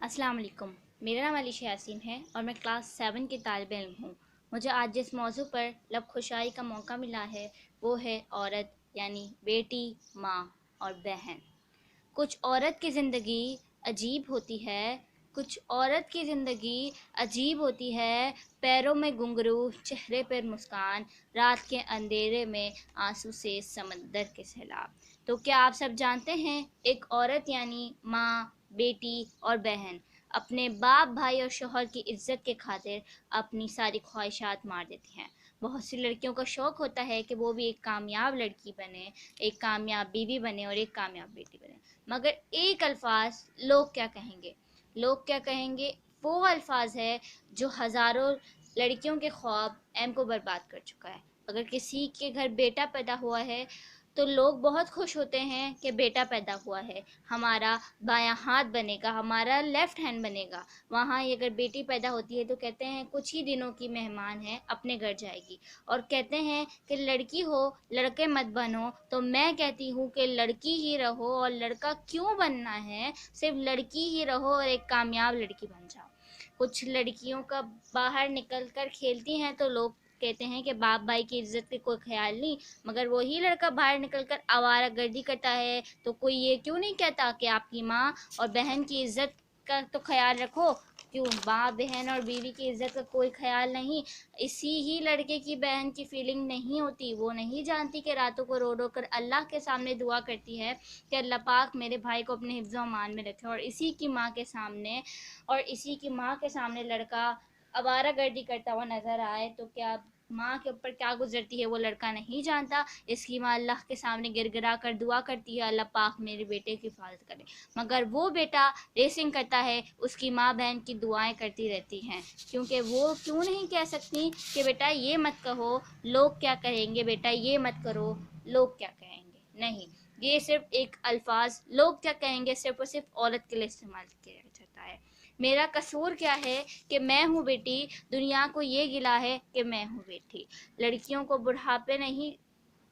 अस्सलाम वालेकुम। मेरा नाम अलीशा यासीन है और मैं क्लास 7 की तालिब इल्म हूँ। मुझे आज जिस मौजू पर लब खुशाई का मौका मिला है वो है औरत यानी बेटी, माँ और बहन। कुछ औरत की ज़िंदगी अजीब होती है, कुछ औरत की ज़िंदगी अजीब होती है। पैरों में घुंघरू, चेहरे पर मुस्कान, रात के अंधेरे में आंसू से समंदर के सैलाब। तो क्या आप सब जानते हैं, एक औरत यानी माँ, बेटी और बहन अपने बाप, भाई और शोहर की इज्जत के खातिर अपनी सारी ख्वाहिशात मार देती हैं। बहुत सी लड़कियों का शौक़ होता है कि वो भी एक कामयाब लड़की बने, एक कामयाब बीवी बने और एक कामयाब बेटी बने। मगर एक अल्फाज, लोग क्या कहेंगे, लोग क्या कहेंगे, वो अल्फाज है जो हज़ारों लड़कियों के ख्वाब एम को बर्बाद कर चुका है। अगर किसी के घर बेटा पैदा हुआ है तो लोग बहुत खुश होते हैं कि बेटा पैदा हुआ है, हमारा बायां हाथ बनेगा, हमारा लेफ़्ट हैंड बनेगा। वहाँ ही अगर बेटी पैदा होती है तो कहते हैं कुछ ही दिनों की मेहमान है, अपने घर जाएगी। और कहते हैं कि लड़की हो, लड़के मत बनो। तो मैं कहती हूँ कि लड़की ही रहो, और लड़का क्यों बनना है, सिर्फ लड़की ही रहो और एक कामयाब लड़की बन जाओ। कुछ लड़कियों का बाहर निकल कर खेलती हैं तो लोग कहते हैं कि बाप भाई की इज्जत का कोई ख्याल नहीं, मगर वही लड़का बाहर निकल कर आवारागर्दी करता है तो कोई ये क्यों नहीं कहता कि आपकी माँ और बहन की इज्जत का तो ख्याल रखो। क्यों माँ, बहन और बीवी की इज्जत का कोई ख्याल नहीं? इसी ही लड़के की बहन की फीलिंग नहीं होती, वो नहीं जानती कि रातों को रो रो कर अल्लाह के सामने दुआ करती है कि अल्लाह पाक मेरे भाई को अपने हिफ्ज़ व अमान में रखे। और इसी की माँ के सामने, लड़का आवारागर्दी करता हुआ नज़र आए तो क्या माँ के ऊपर क्या गुजरती है वो लड़का नहीं जानता। इसकी माँ अल्लाह के सामने गिड़गिड़ा कर दुआ करती है, अल्लाह पाक मेरे बेटे की हिफाजत करे। मगर वो बेटा रेसिंग करता है, उसकी माँ बहन की दुआएं करती रहती हैं, क्योंकि वो क्यों नहीं कह सकती कि बेटा ये मत कहो, लोग क्या कहेंगे, बेटा ये मत करो, लोग क्या कहेंगे। नहीं, ये सिर्फ एक अल्फाज लोग क्या कहेंगे सिर्फ और सिर्फ औरत के लिए इस्तेमाल किया जाता है। मेरा कसूर क्या है कि मैं हूँ बेटी, दुनिया को ये गिला है कि मैं हूँ बेटी। लड़कियों को बुढ़ापे नहीं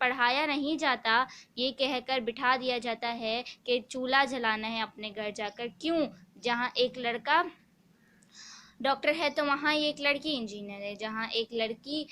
पढ़ाया नहीं जाता, ये कहकर बिठा दिया जाता है कि चूल्हा जलाना है अपने घर जाकर। क्यों? जहाँ एक लड़का डॉक्टर है तो वहाँ एक लड़की इंजीनियर है, जहाँ एक लड़की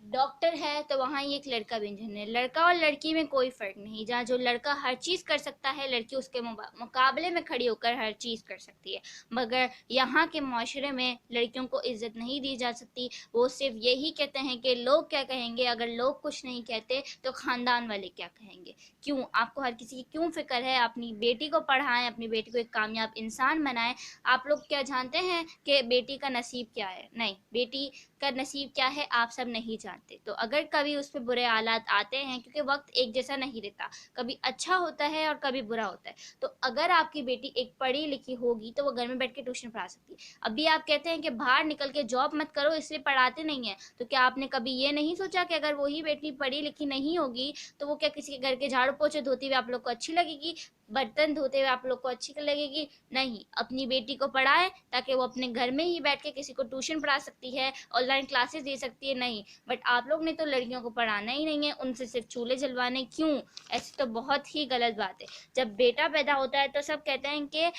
डॉक्टर है तो वहाँ एक लड़का भी इंजीनियर। लड़का और लड़की में कोई फ़र्क नहीं, जहाँ जो लड़का हर चीज़ कर सकता है, लड़की उसके मुकाबले में खड़ी होकर हर चीज़ कर सकती है। मगर यहाँ के माशरे में लड़कियों को इज़्ज़त नहीं दी जा सकती। वो सिर्फ यही कहते हैं कि लोग क्या कहेंगे, अगर लोग कुछ नहीं कहते तो ख़ानदान वाले क्या कहेंगे। क्यों आपको हर किसी की क्यों फ़िक्र है? अपनी बेटी को पढ़ाएं, अपनी बेटी को एक कामयाब इंसान बनाएं। आप लोग क्या जानते हैं कि बेटी का नसीब क्या है? नहीं, बेटी का नसीब क्या है आप सब नहीं जानते। तो अगर कभी उस पर बुरे हालात आते हैं, क्योंकि वक्त एक जैसा नहीं रहता, कभी अच्छा होता है और कभी बुरा होता है, तो अगर आपकी बेटी एक पढ़ी लिखी होगी तो वो घर में बैठ के ट्यूशन पढ़ा सकती है। अभी आप कहते हैं कि बाहर निकल के जॉब मत करो इसलिए पढ़ाते नहीं हैं, तो क्या आपने कभी ये नहीं सोचा कि अगर वही बेटी पढ़ी लिखी नहीं होगी तो वो क्या किसी के घर के झाड़ू पोछे धोती हुई आप लोग को अच्छी लगेगी, बर्तन धोते हुए आप लोग को अच्छी लगेगी? नहीं, अपनी बेटी को पढ़ाएं ताकि वो अपने घर में ही बैठ के किसी को ट्यूशन पढ़ा सकती है, ऑनलाइन क्लासेस दे सकती है। नहीं, बट आप लोग ने तो लड़कियों को पढ़ाना ही नहीं है, उनसे सिर्फ चूल्हे जलवाने। क्यों? ऐसी तो बहुत ही गलत बात है। जब बेटा पैदा होता है तो सब कहते हैं कि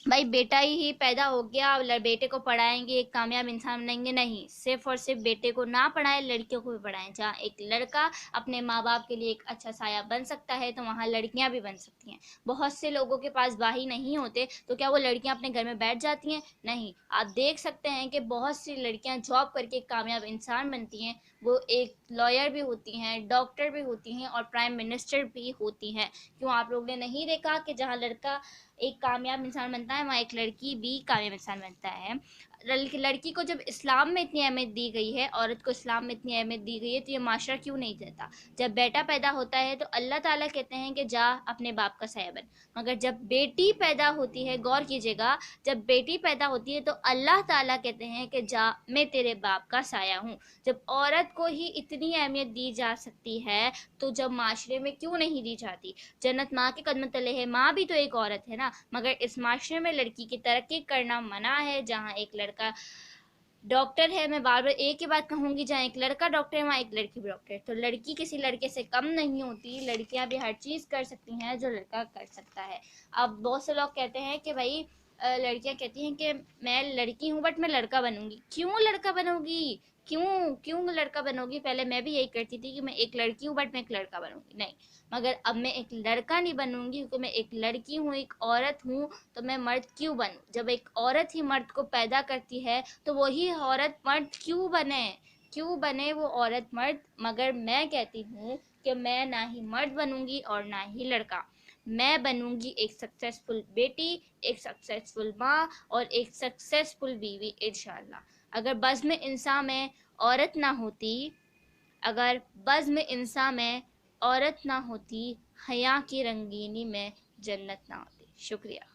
भाई बेटा ही पैदा हो गया, बेटे को पढ़ाएंगे, एक कामयाब इंसान बनेंगे। नहीं, सिर्फ और सिर्फ बेटे को ना पढ़ाएं, लड़कियों को भी पढ़ाएं। जहाँ एक लड़का अपने माँ बाप के लिए एक अच्छा साया बन सकता है तो वहाँ लड़कियाँ भी बन सकती हैं। बहुत से लोगों के पास भाई नहीं होते तो क्या वो लड़कियाँ अपने घर में बैठ जाती हैं? नहीं, आप देख सकते हैं कि बहुत सी लड़कियाँ जॉब करके एक कामयाब इंसान बनती हैं। वो एक लॉयर भी होती हैं, डॉक्टर भी होती हैं और प्राइम मिनिस्टर भी होती हैं। क्यों आप लोग ने नहीं देखा कि जहाँ लड़का एक कामयाब इंसान बनता है वहाँ एक लड़की भी कामयाब इंसान बनता है। लड़की को जब इस्लाम में इतनी अहमियत दी गई है, औरत को इस्लाम में इतनी अहमियत दी गई है, तो ये माशरा क्यों नहीं देता? जब बेटा पैदा होता है तो अल्लाह ताला कहते हैं कि जा अपने बाप का साया बन। मगर जब बेटी पैदा होती है, गौर कीजिएगा, जब बेटी पैदा होती है तो अल्लाह ताला कहते हैं कि जा मैं तेरे बाप का साया हूँ। जब औरत को ही इतनी अहमियत दी जा सकती है तो जब माशरे में क्यों नहीं दी जाती? जन्नत माँ के कदम तले है, माँ भी तो एक औरत है ना। मगर इस माशरे में लड़की की तरक्की करना मना है। जहाँ एक लड़का डॉक्टर है, मैं बार बार एक ही बात कहूँगी, जहाँ एक लड़का डॉक्टर है वहाँ एक लड़की भी डॉक्टर है। तो लड़की किसी लड़के से कम नहीं होती, लड़कियाँ भी हर चीज़ कर सकती हैं जो लड़का कर सकता है। अब बहुत से लोग कहते हैं कि भाई लड़कियां कहती हैं कि मैं लड़की हूँ बट मैं लड़का बनूंगी। क्यों लड़का बनोगी? क्यों क्यों लड़का बनोगी? पहले मैं भी यही करती थी कि मैं एक लड़की हूँ बट मैं एक लड़का बनूंगी, नहीं। मगर अब मैं एक लड़का नहीं बनूंगी, क्योंकि मैं एक लड़की हूँ, एक औरत हूँ। तो मैं मर्द क्यों बनूं? जब एक औरत ही मर्द को पैदा करती है तो वही औरत मर्द क्यों बने? क्यों बने वो औरत मर्द? मगर मैं कहती हूँ कि मैं ना ही मर्द बनूंगी और ना ही लड़का। मैं बनूंगी एक सक्सेसफुल बेटी, एक सक्सेसफुल माँ और एक सक्सेसफुल बीवी इंशाल्लाह। अगर बज़्म इंसान में औरत ना होती, अगर बज़्म इंसान में औरत ना होती, हया की रंगीनी में जन्नत ना होती। शुक्रिया।